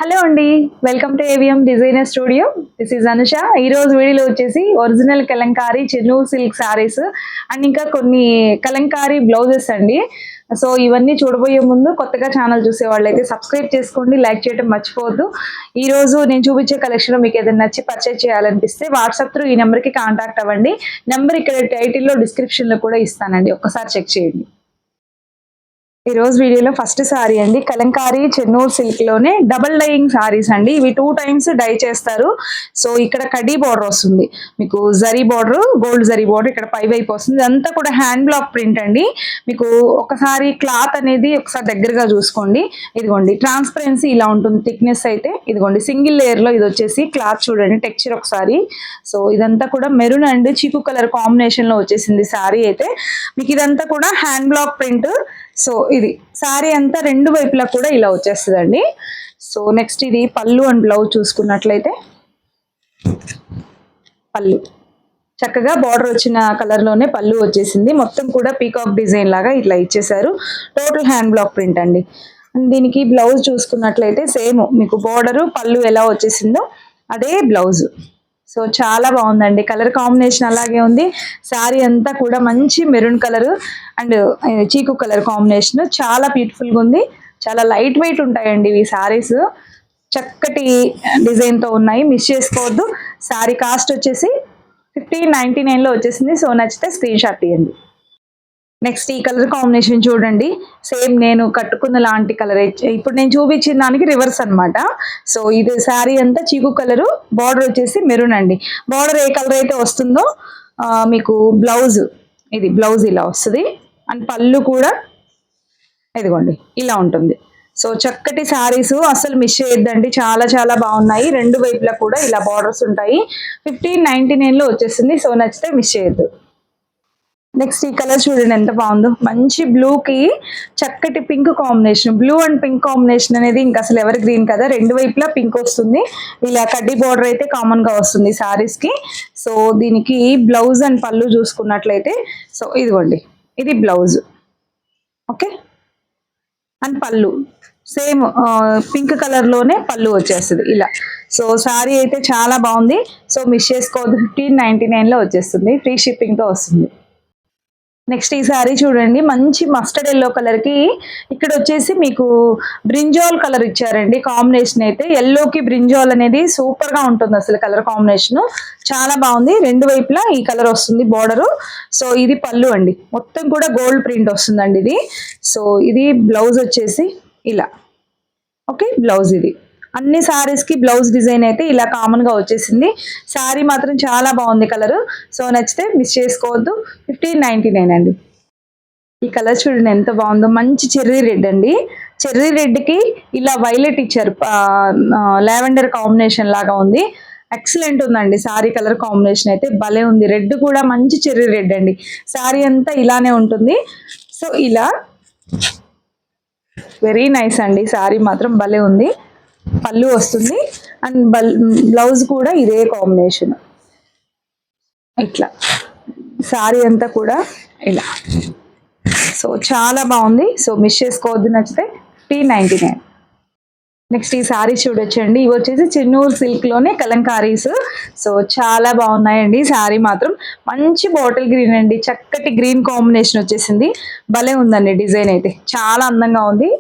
Hello అండి. Welcome to AVM designer studio. This is Anusha. ఈరోజు వీడియోలో వచ్చేసి original Kalamkari Chennur silk saris and ఇంకా కొన్ని కలంకారీ బ్లౌజెస్ అండి. సో ఇవన్నీ చూడబోయే ముందు కొత్తగా ఛానల్ చూసే వాళ్ళైతే సబ్స్క్రైబ్ చేసుకోండి, లైక్ చేయడం మర్చిపోవద్దు. ఈ రోజు నేను చూపించే కలెక్షన్ మీకు ఏదైనా నచ్చి పర్చేజ్ చేయాలనిపిస్తే వాట్సాప్ త్రూ ఈ నెంబర్కి కాంటాక్ట్ అవ్వండి. నెంబర్ ఇక్కడ టైటిల్లో డిస్క్రిప్షన్లో కూడా ఇస్తానండి, ఒక్కసారి చెక్ చేయండి. ఈ రోజు వీడియోలో ఫస్ట్ సారీ అండి, కలంకారీ చెన్నూరు సిల్క్ లోనే డబల్ డైయింగ్ సారీస్ అండి. ఇవి 2 టైమ్స్ డై చేస్తారు. సో ఇక్కడ కడ్డీ బార్డర్ వస్తుంది, మీకు zari border, gold zari border ఇక్కడ పై వైపు వస్తుంది. అంతా కూడా హ్యాండ్ బ్లాక్ ప్రింట్ అండి. మీకు ఒకసారి క్లాత్ అనేది ఒకసారి దగ్గరగా చూసుకోండి. ఇదిగోండి ట్రాన్స్పరెన్సీ ఇలా ఉంటుంది, థిక్నెస్ అయితే ఇదిగోండి సింగిల్ లేయర్ లో ఇది వచ్చేసి క్లాత్ చూడండి, టెక్స్చర్ ఒకసారి. సో ఇదంతా కూడా మెరూన్ అండ్ చీకు కలర్ కాంబినేషన్ లో వచ్చేసింది సారీ అయితే. మీకు ఇదంతా కూడా హ్యాండ్ బ్లాక్ ప్రింట్. సో ఇది సారీ అంతా రెండు వైపులా కూడా ఇలా వచ్చేస్తుందండి. సో నెక్స్ట్ ఇది పళ్ళు అండ్ బ్లౌజ్ చూసుకున్నట్లయితే పళ్ళు చక్కగా బార్డర్ వచ్చిన కలర్ లోనే పళ్ళు వచ్చేసింది. మొత్తం కూడా పీకాక్ డిజైన్ లాగా ఇట్లా ఇచ్చేసారు. టోటల్ హ్యాండ్ బ్లాక్ ప్రింట్ అండి. దీనికి బ్లౌజ్ చూసుకున్నట్లయితే సేమ్ మీకు బార్డరు పళ్ళు ఎలా వచ్చేసిందో అదే బ్లౌజ్. సో చాలా బాగుందండి, కలర్ కాంబినేషన్ అలాగే ఉంది. శారీ అంతా కూడా మంచి మెరూన్ కలర్ అండ్ చీకు కలర్ కాంబినేషన్ చాలా బ్యూటిఫుల్గా ఉంది. చాలా లైట్ వెయిట్ ఉంటాయండి ఇవి శారీస్, చక్కటి డిజైన్తో ఉన్నాయి, మిస్ చేసుకోవద్దు. శారీ కాస్ట్ వచ్చేసి 1599లో వచ్చేసింది. సో నచ్చితే స్క్రీన్ షాట్ తీయండి. నెక్స్ట్ ఈ కలర్ కాంబినేషన్ చూడండి, సేమ్ నేను కట్టుకున్న లాంటి కలర్. ఇప్పుడు నేను చూపించిన దానికి రివర్స్ అనమాట. సో ఇది శారీ అంతా చీకు కలరు, బార్డర్ వచ్చేసి మెరూన్ అండి. బార్డర్ ఏ కలర్ అయితే వస్తుందో మీకు బ్లౌజ్, ఇది బ్లౌజ్ ఇలా వస్తుంది. అండ్ పళ్ళు కూడా ఇదిగోండి ఇలా ఉంటుంది. సో చక్కటి శారీస్ అసలు మిస్ చేయొద్దండి, చాలా చాలా బాగున్నాయి. రెండు వైపులా కూడా ఇలా బార్డర్స్ ఉంటాయి. 1599లో వచ్చేసింది. సో నచ్చితే మిస్ చేయొద్దు. నెక్స్ట్ ఈ కలర్ చూడండి ఎంత బాగుందో, మంచి బ్లూకి చక్కటి pink combination. Blue and pink combination అనేది ఇంకా అసలు ఎవర్ గ్రీన్ కదా, రెండు వైపులా పింక్ వస్తుంది. ఇలా కడ్డీ బార్డర్ అయితే కామన్ గా వస్తుంది సారీస్ కి. సో దీనికి బ్లౌజ్ అండ్ పళ్ళు చూసుకున్నట్లయితే సో ఇదిగోండి ఇది బ్లౌజ్, ఓకే. అండ్ పళ్ళు సేమ్ పింక్ కలర్ లోనే పళ్ళు వచ్చేస్తుంది ఇలా. సో సారీ అయితే చాలా బాగుంది. సో మిస్ చేసుకోవద్దు, 1599లో వచ్చేస్తుంది, ఫ్రీ షిప్పింగ్ తో వస్తుంది. నెక్స్ట్ ఈ సారీ చూడండి, మంచి మస్టర్డ్ ఎల్లో కలర్ కి ఇక్కడ వచ్చేసి మీకు బ్రింజాల్ కలర్ ఇచ్చారండి. కాంబినేషన్ అయితే ఎల్లోకి బ్రింజాల్ అనేది సూపర్ గా ఉంటుంది అసలు, కలర్ కాంబినేషన్ చాలా బాగుంది. రెండు వైపులా ఈ కలర్ వస్తుంది బార్డరు. సో ఇది పళ్ళు అండి, మొత్తం కూడా గోల్డ్ ప్రింట్ వస్తుందండి ఇది. సో ఇది బ్లౌజ్ వచ్చేసి ఇలా, ఓకే. బ్లౌజ్ ఇది అన్ని సారీస్ కి బ్లౌజ్ డిజైన్ అయితే ఇలా కామన్ గా వచ్చేసింది. సారీ మాత్రం చాలా బాగుంది కలర్. సో నచ్చితే మిస్ చేసుకోవద్దు, 1599 అండి. ఈ కలర్ చూడండి ఎంత బాగుందో, మంచి చెర్రీ రెడ్ అండి. చెర్రీ రెడ్ కి ఇలా వైలెట్ ఇచ్చారు, లావెండర్ కాంబినేషన్ లాగా ఉంది. ఎక్సలెంట్ ఉందండి సారీ కలర్ కాంబినేషన్ అయితే, భలే ఉంది. రెడ్ కూడా మంచి చెర్రీ రెడ్ అండి. సారీ అంతా ఇలానే ఉంటుంది. సో ఇలా వెరీ నైస్ అండి, సారీ మాత్రం భలే ఉంది. పళ్ళు వస్తుంది అండ్ బ్లౌజ్ కూడా ఇదే కాంబినేషన్ ఇట్లా. సారీ అంతా కూడా ఇలా. సో చాలా బాగుంది. సో మిస్ చేసుకోవద్దు, నచ్చితే 1599. నెక్స్ట్ ఈ సారీ చూడొచ్చండి, ఇవి వచ్చేసి చెన్నూరు సిల్క్ లోనే కలంకారీస్. సో చాలా బాగున్నాయండి. సారీ మాత్రం మంచి బాటిల్ గ్రీన్ అండి, చక్కటి గ్రీన్ కాంబినేషన్ వచ్చేసింది. భలే ఉందండి డిజైన్ అయితే, చాలా అందంగా ఉంది.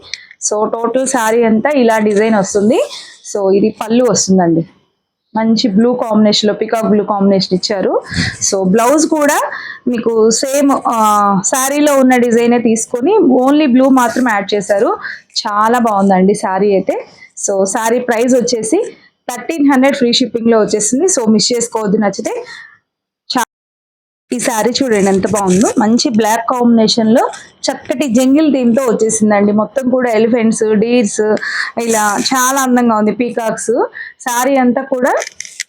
సో టోటల్ శారీ అంతా ఇలా డిజైన్ వస్తుంది. సో ఇది పళ్ళు వస్తుందండి, మంచి బ్లూ కాంబినేషన్ లో పికాక్ బ్లూ కాంబినేషన్ ఇచ్చారు. సో బ్లౌజ్ కూడా మీకు సేమ్ శారీలో ఉన్న డిజైనే తీసుకొని ఓన్లీ బ్లూ మాత్రం యాడ్ చేశారు. చాలా బాగుందండి శారీ అయితే. సో శారీ ప్రైస్ వచ్చేసి 1300 ఫ్రీ షిప్పింగ్ లో వచ్చేసింది. సో మిస్ చేసుకోవద్దు, నచ్చితే. ఈ శారీ చూడండి ఎంత బాగుందో, మంచి బ్లాక్ కాంబినేషన్ లో చక్కటి జంగిల్ థీమ్ తో వచ్చేసిందండి. మొత్తం కూడా ఎలిఫెంట్స్, డీర్స్ ఇలా చాలా అందంగా ఉంది, పీకాక్స్. శారీ అంతా కూడా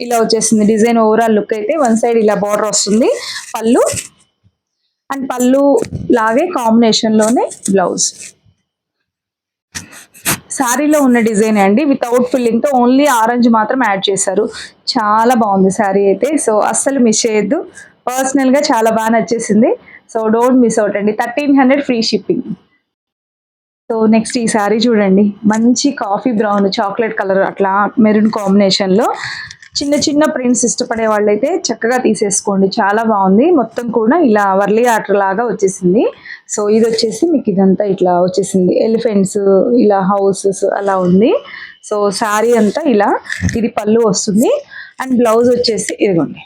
ఇలా వచ్చేసింది డిజైన్. ఓవరాల్ లుక్ అయితే వన్ సైడ్ ఇలా బార్డర్ వస్తుంది, పళ్ళు అండ్ పళ్ళు లాగే కాంబినేషన్ లోనే బ్లౌజ్. శారీలో ఉన్న డిజైన్ అండి, వితౌట్ ఫిల్లింగ్ తో ఓన్లీ ఆరెంజ్ మాత్రం యాడ్ చేశారు. చాలా బాగుంది శారీ అయితే. సో అస్సలు మిస్ చేయొద్దు, పర్సనల్ గా చాలా బాగా నచ్చేసింది. సో డోంట్ మిస్ అవుట్ అండి, 1300 ఫ్రీ షిప్పింగ్. సో నెక్స్ట్ ఈ సారీ చూడండి, మంచి కాఫీ బ్రౌన్ చాక్లెట్ కలర్ అట్లా మెరూన్ కాంబినేషన్లో చిన్న చిన్న ప్రింట్స్ ఇష్టపడే వాళ్ళైతే చక్కగా తీసేసుకోండి. చాలా బాగుంది. మొత్తం కూడా ఇలా వర్లీ ఆర్టర్ లాగా వచ్చేసింది. సో ఇది వచ్చేసి మీకు ఇదంతా ఇట్లా వచ్చేసింది, ఎలిఫెంట్స్ ఇలా హౌసెస్ అలా ఉంది. సో శారీ అంతా ఇలా, ఇది పళ్ళు వస్తుంది అండ్ బ్లౌజ్ వచ్చేసి ఇదిగోండి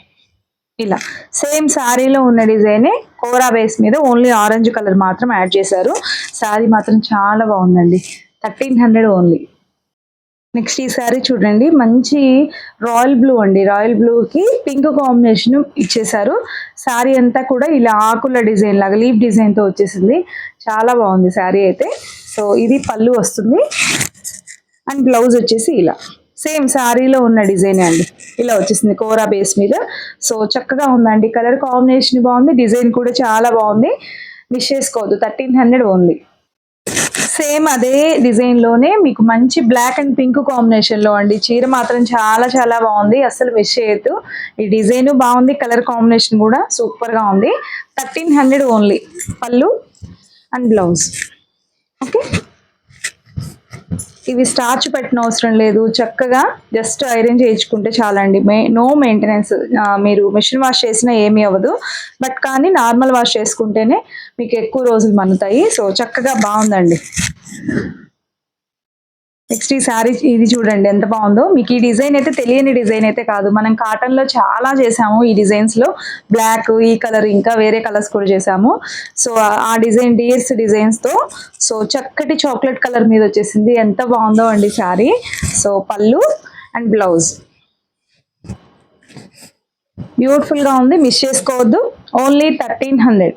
ఇలా సేమ్ శారీలో ఉన్న డిజైనే కోరా బేస్ మీద ఓన్లీ ఆరెంజ్ కలర్ మాత్రం యాడ్ చేశారు. శారీ మాత్రం చాలా బాగుందండి. 1300 ఓన్లీ. నెక్స్ట్ ఈ శారీ చూడండి, మంచి రాయల్ బ్లూ అండి. రాయల్ బ్లూకి పింక్ కాంబినేషన్ ఇచ్చేసారు. శారీ అంతా కూడా ఇలా ఆకుల డిజైన్ లాగా లీఫ్ డిజైన్తో వచ్చేసింది. చాలా బాగుంది శారీ అయితే. సో ఇది పళ్ళు వస్తుంది అండ్ బ్లౌజ్ వచ్చేసి ఇలా సేమ్ శారీలో ఉన్న డిజైన్ అండి, ఇలా వచ్చేసింది కోరా బేస్ మీద. సో చక్కగా ఉందండి, కలర్ కాంబినేషన్ బాగుంది, డిజైన్ కూడా చాలా బాగుంది. మిస్ చేసుకోవద్దు. 1300 ఓన్లీ. సేమ్ అదే డిజైన్లోనే మీకు మంచి బ్లాక్ అండ్ పింక్ కాంబినేషన్లో అండి. చీర మాత్రం చాలా చాలా బాగుంది, అస్సలు మిస్ చేయొద్దు. ఈ డిజైన్ బాగుంది, కలర్ కాంబినేషన్ కూడా సూపర్గా ఉంది. 1300 ఓన్లీ. పళ్ళు అండ్ బ్లౌజ్. ఓకే, ఇవి స్టార్చ్ పెట్టిన అవసరం లేదు, చక్కగా జస్ట్ ఐరన్ చేయించుకుంటే చాలండి. No maintenance. మీరు మిషన్ వాష్ చేసినా ఏమీ అవ్వదు, బట్ కానీ నార్మల్ వాష్ చేసుకుంటేనే మీకు ఎక్కువ రోజులు మన్నుతాయి. సో చక్కగా బాగుందండి. నెక్స్ట్ ఈ శారీ ఇది చూడండి ఎంత బాగుందో. మీకు ఈ డిజైన్ అయితే తెలియని డిజైన్ అయితే కాదు, మనం కాటన్లో చాలా చేసాము ఈ డిజైన్స్లో. బ్లాక్, ఈ కలర్, ఇంకా వేరే కలర్స్ కూడా చేసాము. సో ఆ డిజైన్ డియర్స్ డిజైన్స్తో సో చక్కటి చాక్లెట్ కలర్ మీద వచ్చేసింది. ఎంత బాగుందో అండి శారీ. సో పళ్ళు అండ్ బ్లౌజ్ బ్యూటిఫుల్గా ఉంది, మిస్ చేసుకోవద్దు. ఓన్లీ 1300.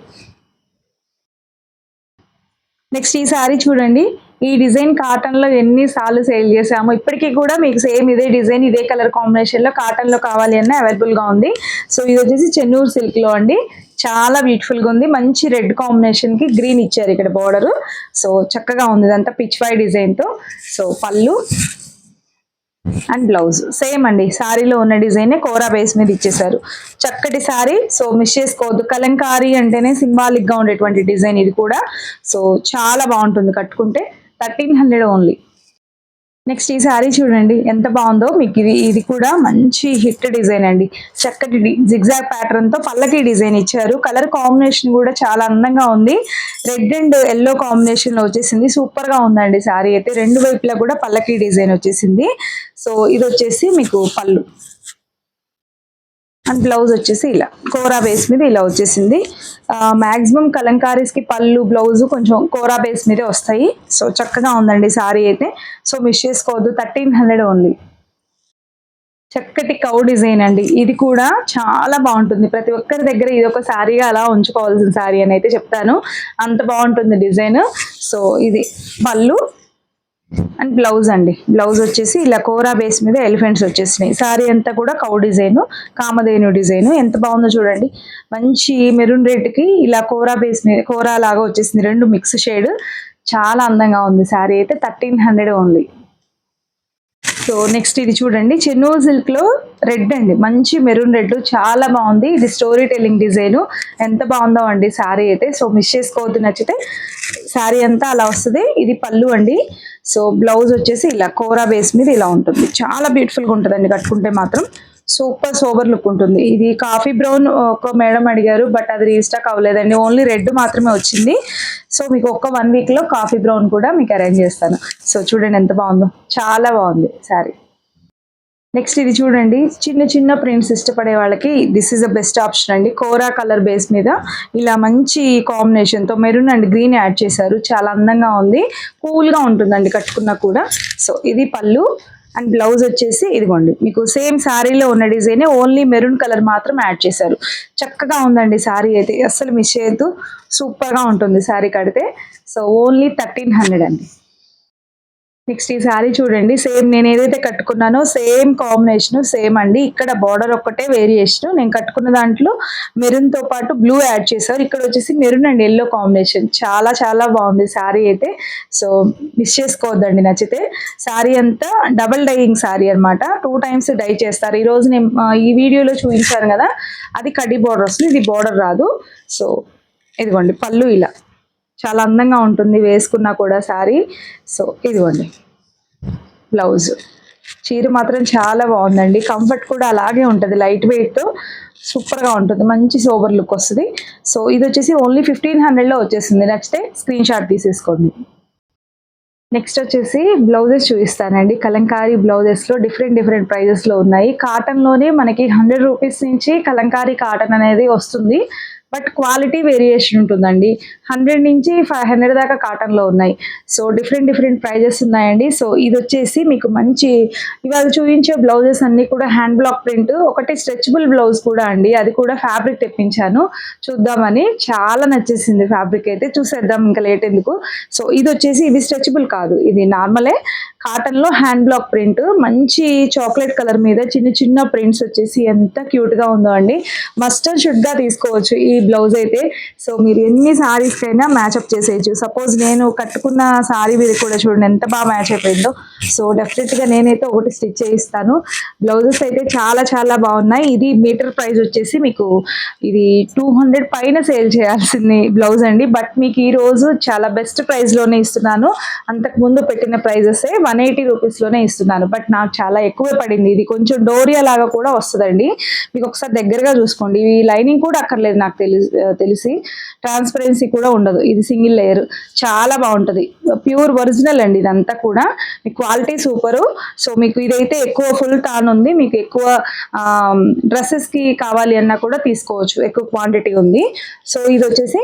నెక్స్ట్ ఈ శారీ చూడండి, ఈ డిజైన్ కాటన్లో ఎన్నిసార్లు సేల్ చేసాము, ఇప్పటికీ కూడా మీకు సేమ్ ఇదే డిజైన్ ఇదే కలర్ కాంబినేషన్లో కాటన్లో కావాలి అన్న అవైలబుల్గా ఉంది. సో ఇది వచ్చేసి చెన్నూరు సిల్క్లో అండి. చాలా బ్యూటిఫుల్గా ఉంది. మంచి రెడ్ కాంబినేషన్కి గ్రీన్ ఇచ్చారు ఇక్కడ బార్డరు. సో చక్కగా ఉంది, ఇదంతా పిచ్ వై డిజైన్తో. సో పళ్ళు అండ్ బ్లౌజ్ సేమ్ అండి, శారీలో ఉన్న డిజైనే కోరా బేస్ మీద ఇచ్చేసారు. చక్కటి శారీ. సో మిస్ చేసుకోవద్దు. కలంకారీ అంటేనే సింబాలిక్గా ఉండేటువంటి డిజైన్ ఇది కూడా. సో చాలా బాగుంటుంది కట్టుకుంటే. 1300 ఓన్లీ. నెక్స్ట్ ఈ శారీ చూడండి ఎంత బాగుందో. మీకు ఇది కూడా మంచి హిట్ డిజైన్ అండి. చక్కటి జిగ్జాగ్ ప్యాటర్న్ తో పల్లకి డిజైన్ ఇచ్చారు. కలర్ కాంబినేషన్ కూడా చాలా అందంగా ఉంది. రెడ్ అండ్ ఎల్లో కాంబినేషన్ లో వచ్చేసింది. సూపర్ గా ఉందండి శారీ అయితే. రెండు వైపులా కూడా పల్లకి డిజైన్ వచ్చేసింది. సో ఇది వచ్చేసి మీకు పళ్ళు అండ్ బ్లౌజ్ వచ్చేసి ఇలా కోరా బేస్ మీద ఇలా వచ్చేసింది. మ్యాక్సిమం కలంకారీస్కి పళ్ళు బ్లౌజ్ కొంచెం కోరా బేస్ మీదే వస్తాయి. సో చక్కగా ఉందండి శారీ అయితే. సో మిస్ చేసుకోవద్దు. 1300 ఓన్లీ. చక్కటి కౌ డిజైన్ అండి. ఇది కూడా చాలా బాగుంటుంది. ప్రతి ఒక్కరి దగ్గర ఇది ఒక శారీగా అలా ఉంచుకోవాల్సిన శారీ అని అయితే చెప్తాను, అంత బాగుంటుంది డిజైన్. సో ఇది పళ్ళు అండ్ బ్లౌజ్ అండి. బ్లౌజ్ వచ్చేసి ఇలా కోరా బేస్ మీద ఎలిఫెంట్స్ వచ్చేసినాయి. శారీ అంతా కూడా కౌ డిజైన్, కామధేను డిజైన్. ఎంత బాగుందో చూడండి. మంచి మెరూన్ రెడ్కి ఇలా కోరా బేస్ మీద కోరా లాగా వచ్చేసింది, రెండు మిక్స్ షేడ్. చాలా అందంగా ఉంది శారీ అయితే. 1300 ఓన్లీ. సో నెక్స్ట్ ఇది చూడండి, చెన్నూరు సిల్క్ లో రెడ్ అండి, మంచి మెరూన్ రెడ్, చాలా బాగుంది. ఇది స్టోరీ టెల్లింగ్ డిజైన్. ఎంత బాగుందో అండి శారీ అయితే. సో మిస్ చేసుకోవద్దు, నచ్చితే శారీ అంతా అలా వస్తుంది. ఇది పళ్ళు అండి. సో బ్లౌజ్ వచ్చేసి ఇలా కోరా బేస్ మీద ఇలా ఉంటుంది. చాలా బ్యూటిఫుల్గా ఉంటుందండి కట్టుకుంటే మాత్రం. సూపర్ సోబర్ లుక్ ఉంటుంది. ఇది కాఫీ బ్రౌన్ ఒక మేడం అడిగారు, బట్ అది రీస్టాక్ అవ్వలేదండి. ఓన్లీ రెడ్ మాత్రమే వచ్చింది. సో మీకు ఒక్క 1 వీక్లో కాఫీ బ్రౌన్ కూడా మీకు అరేంజ్ చేస్తాను. సో చూడండి ఎంత బాగుందో, చాలా బాగుంది శారీ. నెక్స్ట్ ఇది చూడండి, చిన్న చిన్న ప్రింట్స్ ఇష్టపడే వాళ్ళకి this is the best option అండి. కోరా కలర్ బేస్ మీద ఇలా మంచి కాంబినేషన్తో మెరూన్ అండ్ గ్రీన్ యాడ్ చేశారు. చాలా అందంగా ఉంది, కూల్గా ఉంటుందండి కట్టుకున్నా కూడా. సో ఇది పళ్ళు అండ్ బ్లౌజ్ వచ్చేసి ఇదిగోండి మీకు సేమ్ శారీలో ఉన్న డిజైనే, ఓన్లీ మెరూన్ కలర్ మాత్రం యాడ్ చేశారు. చక్కగా ఉందండి శారీ అయితే, అస్సలు మిస్ చేయొద్దు. సూపర్గా ఉంటుంది శారీ కడితే. సో ఓన్లీ 1300 అండి. నెక్స్ట్ ఈ శారీ చూడండి, సేమ్ నేను ఏదైతే కట్టుకున్నానో సేమ్ కాంబినేషన్ సేమ్ అండి. ఇక్కడ బార్డర్ ఒక్కటే వేరియేషన్. నేను కట్టుకున్న దాంట్లో మెరూన్ తో పాటు బ్లూ యాడ్ చేశారు. ఇక్కడ వచ్చేసి మెరూన్ అండ్ ఎల్లో కాంబినేషన్. చాలా చాలా బాగుంది శారీ అయితే. సో మిస్ చేసుకోవద్దండి నచ్చితే. శారీ అంతా డబల్ డైయింగ్ శారీ అనమాట. 2 times డై చేస్తారు. ఈరోజు నేను ఈ వీడియోలో చూపించాను కదా, అది కడ్డీ బార్డర్ వస్తుంది, ఇది బార్డర్ రాదు. సో ఇదిగోండి పళ్ళు ఇలా చాలా అందంగా ఉంటుంది వేసుకున్నా కూడా శారీ. సో ఇదిగోండి బ్లౌజ్. చీర మాత్రం చాలా బాగుందండి, కంఫర్ట్ కూడా అలాగే ఉంటుంది, లైట్ వెయిట్ సూపర్గా ఉంటుంది, మంచి సోబర్ లుక్ వస్తుంది. సో ఇది వచ్చేసి ఓన్లీ 1500లో వచ్చేసింది. నచ్చితే స్క్రీన్ షాట్ తీసేసుకోండి. నెక్స్ట్ వచ్చేసి బ్లౌజెస్ చూపిస్తానండి. కలంకారీ బ్లౌజెస్లో డిఫరెంట్ ప్రైజెస్లో ఉన్నాయి. కాటన్లోనే మనకి 100 రూపీస్ నుంచి కలంకారీ కాటన్ అనేది వస్తుంది, బట్ క్వాలిటీ వేరియేషన్ ఉంటుందండి. 100 నుంచి 500 దాకా కాటన్లో ఉన్నాయి. సో డిఫరెంట్ ప్రైజెస్ ఉన్నాయండి. సో ఇది వచ్చేసి మీకు మంచి ఇవాళ చూపించే బ్లౌజెస్ అన్నీ కూడా హ్యాండ్ బ్లాక్ ప్రింట్, ఒకటి స్ట్రెచబుల్ బ్లౌజ్ కూడా అండి, అది కూడా ఫ్యాబ్రిక్ తెప్పించాను చూద్దామని. చాలా నచ్చేసింది ఫ్యాబ్రిక్ అయితే, చూసేద్దాం ఇంకా లేట్ ఎందుకు. సో ఇది వచ్చేసి ఇది స్ట్రెచబుల్ కాదు, ఇది నార్మలే కాటన్లో హ్యాండ్ బ్లాక్ ప్రింట్, మంచి చాక్లెట్ కలర్ మీద చిన్న ప్రింట్స్ వచ్చేసి ఎంత క్యూట్గా ఉందో అండి. మస్ట్ అండ్ షుడ్గా తీసుకోవచ్చు ఈ బ్లౌజ్ అయితే. సో మీరు ఎన్ని సారీస్కైనా మ్యాచ్అప్ చేసేయచ్చు. సపోజ్ నేను కట్టుకున్న సారీ మీద కూడా చూడండి ఎంత బాగా మ్యాచ్ అయిపోయిందో. సో డెఫినెట్గా నేనైతే ఒకటి స్టిచ్ చేయిస్తాను. బ్లౌజెస్ అయితే చాలా బాగున్నాయి. ఇది మీటర్ ప్రైస్ వచ్చేసి మీకు ఇది 200 పైన సేల్ చేయాల్సింది బ్లౌజ్ అండి, బట్ మీకు ఈ రోజు చాలా బెస్ట్ ప్రైస్లోనే ఇస్తున్నాను. అంతకుముందు పెట్టిన ప్రైజెసే 180 రూపీస్లోనే ఇస్తున్నాను, బట్ నాకు చాలా ఎక్కువ పడింది. ఇది కొంచెం డోరియా లాగా కూడా వస్తుందండి, మీకు ఒకసారి దగ్గరగా చూసుకోండి. ఈ లైనింగ్ కూడా అక్కర్లేదు నాకు తెలిసి, ట్రాన్స్పరెన్సీ కూడా ఉండదు. ఇది సింగిల్ లేయర్, చాలా బాగుంటుంది, ప్యూర్ ఒరిజినల్ అండి ఇదంతా కూడా. మీ క్వాలిటీ సూపరు. సో మీకు ఇదైతే ఎక్కువ ఫుల్ టాన్ ఉంది, మీకు ఎక్కువ డ్రెస్సెస్కి కావాలి అన్నా కూడా తీసుకోవచ్చు, ఎక్కువ క్వాంటిటీ ఉంది. సో ఇది వచ్చేసి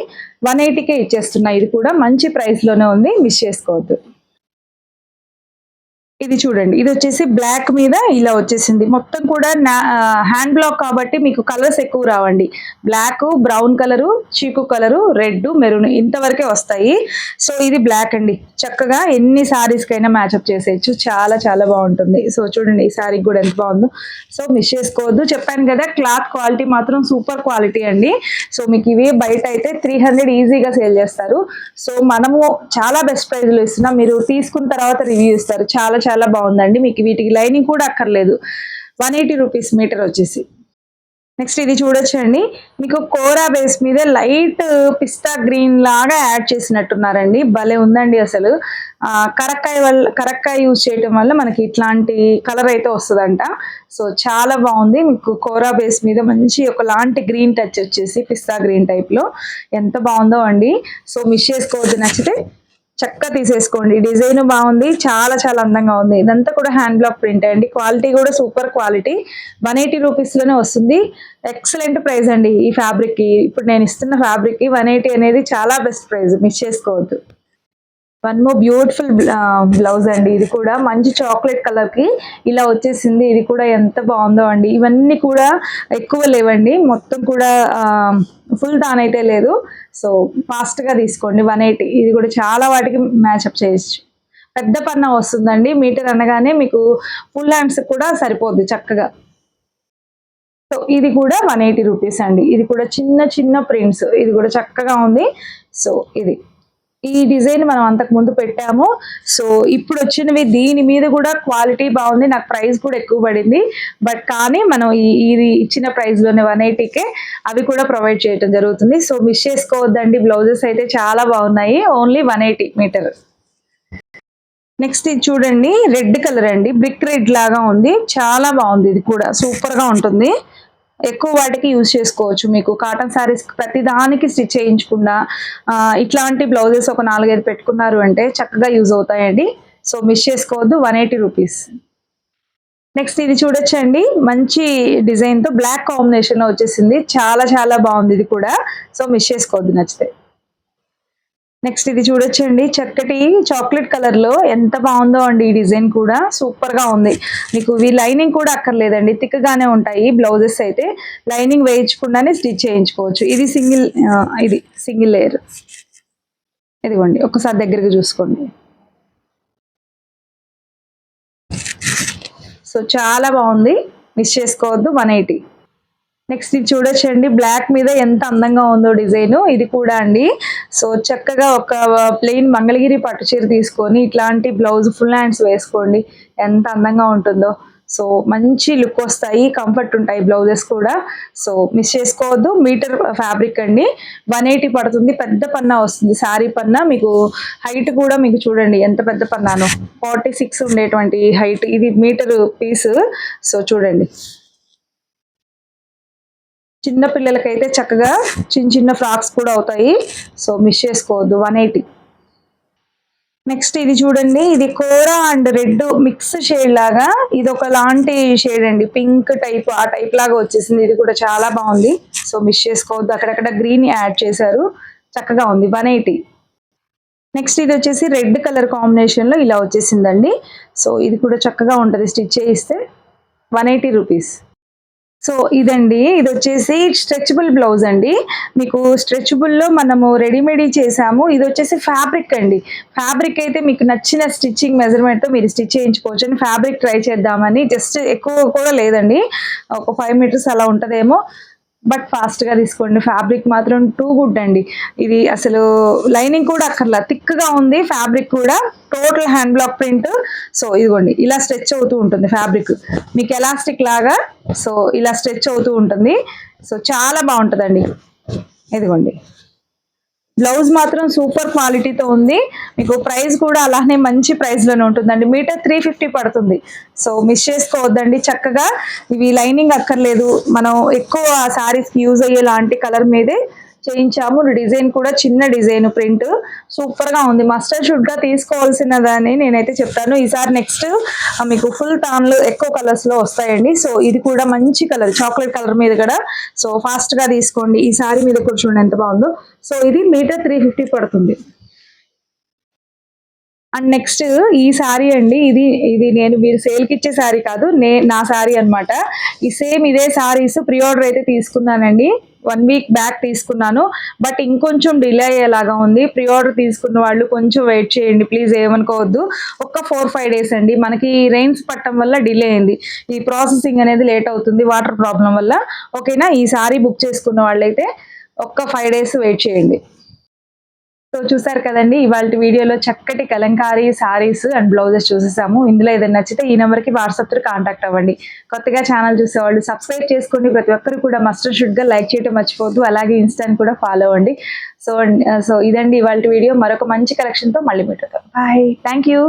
180కే ఇచ్చేస్తున్నా. ఇది కూడా మంచి ప్రైస్లోనే ఉంది, మిస్ చేసుకోవద్దు. ఇది చూడండి, ఇది వచ్చేసి బ్లాక్ మీద ఇలా వచ్చేసింది, మొత్తం కూడా హ్యాండ్ బ్లాక్ కాబట్టి మీకు కలర్స్ ఎక్కువ రావండి. బ్లాక్, బ్రౌన్ కలరు, చీకు కలరు, రెడ్, మెరూన్ ఇంతవరకే వస్తాయి. సో ఇది బ్లాక్ అండి, చక్కగా ఎన్ని సారీస్కైనా మ్యాచ్అప్ చేసేయచ్చు, చాలా బాగుంటుంది. సో చూడండి ఈ సారీ కూడా ఎంత బాగుందో. సో మిస్ చేసుకోవద్దు, చెప్పాను కదా క్లాత్ క్వాలిటీ మాత్రం సూపర్ క్వాలిటీ అండి. సో మీకు ఇవి బయట అయితే 300 ఈజీగా సేల్ చేస్తారు. సో మనము చాలా బెస్ట్ ప్రైస్లో ఇస్తున్నాం, మీరు తీసుకున్న తర్వాత రివ్యూ ఇస్తారు. చాలా బాగుందండి, మీకు వీటికి లైనింగ్ కూడా అక్కర్లేదు. 180 రూపీస్ మీటర్ వచ్చేసి. నెక్స్ట్ ఇది చూడొచ్చండి, మీకు కోరా బేస్ మీద లైట్ పిస్తా గ్రీన్ లాగా యాడ్ చేసినట్టున్నారండి, భలే ఉందండి అసలు. కరక్కాయ యూజ్ చేయడం వల్ల మనకి ఇట్లాంటి కలర్ అయితే వస్తుందంట. సో చాలా బాగుంది, మీకు కోరా బేస్ మీద మంచి ఒకలాంటి గ్రీన్ టచ్ వచ్చేసి పిస్తా గ్రీన్ టైప్లో ఎంత బాగుందో అండి. సో మిస్ చేసుకోవద్దు, నచ్చితే చక్కగా తీసేసుకోండి. డిజైన్ బాగుంది, చాలా అందంగా ఉంది. ఇదంతా కూడా హ్యాండ్ బ్లాక్ ప్రింట్ అండి, క్వాలిటీ కూడా సూపర్ క్వాలిటీ. 180 రూపీస్లోనే వస్తుంది. ఎక్సలెంట్ ప్రైస్ అండి ఈ ఫ్యాబ్రిక్కి. ఇప్పుడు నేను ఇస్తున్న ఫ్యాబ్రిక్కి 180 అనేది చాలా బెస్ట్ ప్రైస్, మిస్ చేసుకోవద్దు. వన్ మోర్ బ్యూటిఫుల్ బ్లౌజ్ అండి, ఇది కూడా మంచి చాక్లెట్ కలర్కి ఇలా వచ్చేసింది. ఇది కూడా ఎంత బాగుందో అండి. ఇవన్నీ కూడా ఎక్కువ లేవండి, మొత్తం కూడా ఫుల్ టాన్ అయితే లేదు. సో ఫాస్ట్గా తీసుకోండి. 180 ఇది కూడా చాలా వాటికి మ్యాచ్అప్ చేయొచ్చు. పెద్ద పన్న వస్తుందండి, మీటర్ అనగానే మీకు ఫుల్ హ్యాండ్స్ కూడా సరిపోద్ది చక్కగా. సో ఇది కూడా 180 రూపీస్ అండి. ఇది కూడా చిన్న ప్రింట్స్, ఇది కూడా చక్కగా ఉంది. సో ఇది ఈ డిజైన్ మనం అంతకు ముందు పెట్టాము. సో ఇప్పుడు వచ్చినవి దీని మీద కూడా క్వాలిటీ బాగుంది, నాకు ప్రైస్ కూడా ఎక్కువ పడింది, బట్ కానీ మనం ఇది ఇచ్చిన ప్రైస్లోనే 180కే అవి కూడా ప్రొవైడ్ చేయడం జరుగుతుంది. సో మిస్ చేసుకోవద్దండి, బ్లౌజెస్ అయితే చాలా బాగున్నాయి, ఓన్లీ 180 మీటర్. నెక్స్ట్ ఇది చూడండి, రెడ్ కలర్ అండి, బ్రిక్ రెడ్ లాగా ఉంది, చాలా బాగుంది. ఇది కూడా సూపర్గా ఉంటుంది, ఎక్కువ వాటికి యూజ్ చేసుకోవచ్చు. మీకు కాటన్ శారీస్ ప్రతి దానికి స్టిచ్ చేయించకుండా ఇట్లాంటి బ్లౌజెస్ ఒక 4-5 పెట్టుకున్నారు అంటే చక్కగా యూజ్ అవుతాయండి. సో మిస్ చేసుకోవద్దు, 180 రూపీస్. నెక్స్ట్ ఇది చూడొచ్చండి, మంచి డిజైన్తో బ్లాక్ కాంబినేషన్లో వచ్చేసింది, చాలా బాగుంది ఇది కూడా. సో మిస్ చేసుకోవద్దు, నచ్చితే. నెక్స్ట్ ఇది చూడొచ్చండి, చక్కటి చాక్లెట్ కలర్లో ఎంత బాగుందో అండి. ఈ డిజైన్ కూడా సూపర్గా ఉంది. మీకు ఈ లైనింగ్ కూడా అక్కర్లేదండి, థిక్గానే ఉంటాయి బ్లౌజెస్ అయితే, లైనింగ్ వేయించకుండానే స్టిచ్ చేయించుకోవచ్చు. ఇది సింగిల్ లేయర్. ఇదిగోండి ఒకసారి దగ్గరికి చూసుకోండి. సో చాలా బాగుంది, మిస్ చేసుకోవద్దు, 180. నెక్స్ట్ ఇది చూడొచ్చండి, బ్లాక్ మీద ఎంత అందంగా ఉందో డిజైన్. ఇది కూడా అండి, సో చక్కగా ఒక ప్లెయిన్ మంగళగిరి పట్టు చీర తీసుకొని ఇట్లాంటి బ్లౌజ్ ఫుల్ హ్యాండ్స్ వేసుకోండి, ఎంత అందంగా ఉంటుందో. సో మంచి లుక్ వస్తాయి, కంఫర్ట్ ఉంటాయి బ్లౌజెస్ కూడా. సో మిస్ చేసుకోవద్దు. మీటర్ ఫ్యాబ్రిక్ అండి, 180 పడుతుంది. పెద్ద పన్నా వస్తుంది శారీ పన్నా. మీకు హైట్ కూడా మీకు చూడండి ఎంత పెద్ద పన్నాను, 46 ఉండేటువంటి హైట్. ఇది మీటర్ పీస్. సో చూడండి, చిన్న పిల్లలకైతే చక్కగా చిన్న చిన్న ఫ్రాక్స్ కూడా అవుతాయి. సో మిస్ చేసుకోవద్దు. 180. నెక్స్ట్ ఇది చూడండి, ఇది కోరా అండ్ రెడ్ మిక్స్ షేడ్ లాగా, ఇది ఒక లాంటి షేడ్ అండి, పింక్ టైప్ ఆ టైప్ లాగా వచ్చేసింది. ఇది కూడా చాలా బాగుంది. సో మిస్ చేసుకోవద్దు. అక్కడక్కడ గ్రీన్ యాడ్ చేశారు, చక్కగా ఉంది. 180. నెక్స్ట్ ఇది వచ్చేసి రెడ్ కలర్ కాంబినేషన్ లో ఇలా వచ్చేసిందండి. సో ఇది కూడా చక్కగా ఉంటుంది స్టిచ్ చేయిస్తే. 180 రూపీస్. సో ఇదండి, ఇది వచ్చేసి స్ట్రెచబుల్ బ్లౌజ్ అండి. మీకు స్ట్రెచబుల్లో మనము రెడీమేడ్ చేసాము. ఇది వచ్చేసి ఫ్యాబ్రిక్ అండి. ఫ్యాబ్రిక్ అయితే మీకు నచ్చిన స్టిచ్చింగ్ మెజర్మెంట్తో మీరు స్టిచ్ చేయించుకోవచ్చు అని ఫ్యాబ్రిక్ ట్రై చేద్దామని. జస్ట్ ఎక్కువ కూడా లేదండి, ఒక 5 మీటర్స్ అలా ఉంటుందేమో. బట్ ఫాస్ట్గా తీసుకోండి. ఫ్యాబ్రిక్ మాత్రం టూ గుడ్ అండి. ఇది అసలు లైనింగ్ కూడా అక్కర్లా, థిక్గా ఉంది ఫ్యాబ్రిక్ కూడా. Total hand black print. So ఇదిగోండి, ఇలా స్ట్రెచ్ అవుతూ ఉంటుంది ఫ్యాబ్రిక్, మీకు ఎలాస్టిక్ లాగా. సో ఇలా స్ట్రెచ్ అవుతూ ఉంటుంది. సో చాలా బాగుంటుందండి. ఇదిగోండి, బ్లౌజ్ మాత్రం సూపర్ క్వాలిటీతో ఉంది. మీకు ప్రైస్ కూడా అలానే మంచి ప్రైస్లోనే ఉంటుందండి. మీటర్ 350 పడుతుంది. సో మిస్ చేసుకోవద్దండి. చక్కగా ఇవి లైనింగ్ అక్కర్లేదు, మనం ఎక్కువ శారీస్కి యూజ్ అయ్యే లాంటి కలర్ మీదే చేయించాము. డిజైన్ కూడా చిన్న డిజైన్, ప్రింట్ సూపర్గా ఉంది. మస్టర్డ్ షుడ్గా తీసుకోవాల్సినదని నేనైతే చెప్తాను. ఈసారి నెక్స్ట్ మీకు ఫుల్ టాన్లు ఎక్కువ కలర్స్లో వస్తాయండి. సో ఇది కూడా మంచి కలర్, చాక్లెట్ కలర్ మీద కూడా. సో ఫాస్ట్గా తీసుకోండి. ఈ సారీ మీద కూడా చూడండి ఎంత బాగుందో. సో ఇది మీటర్ 350 పడుతుంది. అండ్ నెక్స్ట్ ఈ శారీ అండి, ఇది నేను మీరు సేల్కి ఇచ్చే శారీ కాదు, నా శారీ అనమాట. ఈ సేమ్ ఇదే శారీస్ ప్రీ ఆర్డర్ అయితే తీసుకున్నానండి. 1 వీక్ బ్యాక్ తీసుకున్నాను. బట్ ఇంకొంచెం డిలే అయ్యేలాగా ఉంది. ప్రీ ఆర్డర్ తీసుకున్న వాళ్ళు కొంచెం వెయిట్ చేయండి ప్లీజ్, ఏమనుకోవద్దు. ఒక్క 4-5 డేస్ అండి. మనకి రెయిన్స్ పట్టడం వల్ల డిలే అయింది. ఈ ప్రాసెసింగ్ అనేది లేట్ అవుతుంది వాటర్ ప్రాబ్లం వల్ల. ఓకేనా, ఈ శారీ బుక్ చేసుకున్న వాళ్ళైతే ఒక్క 5 డేస్ వెయిట్ చేయండి. సో చూసారు కదండి, ఇవాళ వీడియోలో చక్కటి కలంకారీ సారీస్ అండ్ బ్లౌజెస్ చూసేసాము. ఇందులో ఏదైనా నచ్చితే ఈ నెంబర్కి వాట్సాప్ త్రూ కాంటాక్ట్ అవ్వండి. కొత్తగా ఛానల్ చూసేవాళ్ళు సబ్స్క్రైబ్ చేసుకోండి. ప్రతి ఒక్కరు కూడా మస్ట్ అండ్ షుడ్గా లైక్ చేయడం మర్చిపోవద్దు. అలాగే ఇన్స్టాని కూడా ఫాలో అవ్వండి. సో ఇదండి ఇవాళ వీడియో. మరొక మంచి కలెక్షన్తో మళ్ళీ మీట్ అవుతాం. Bye, thank you.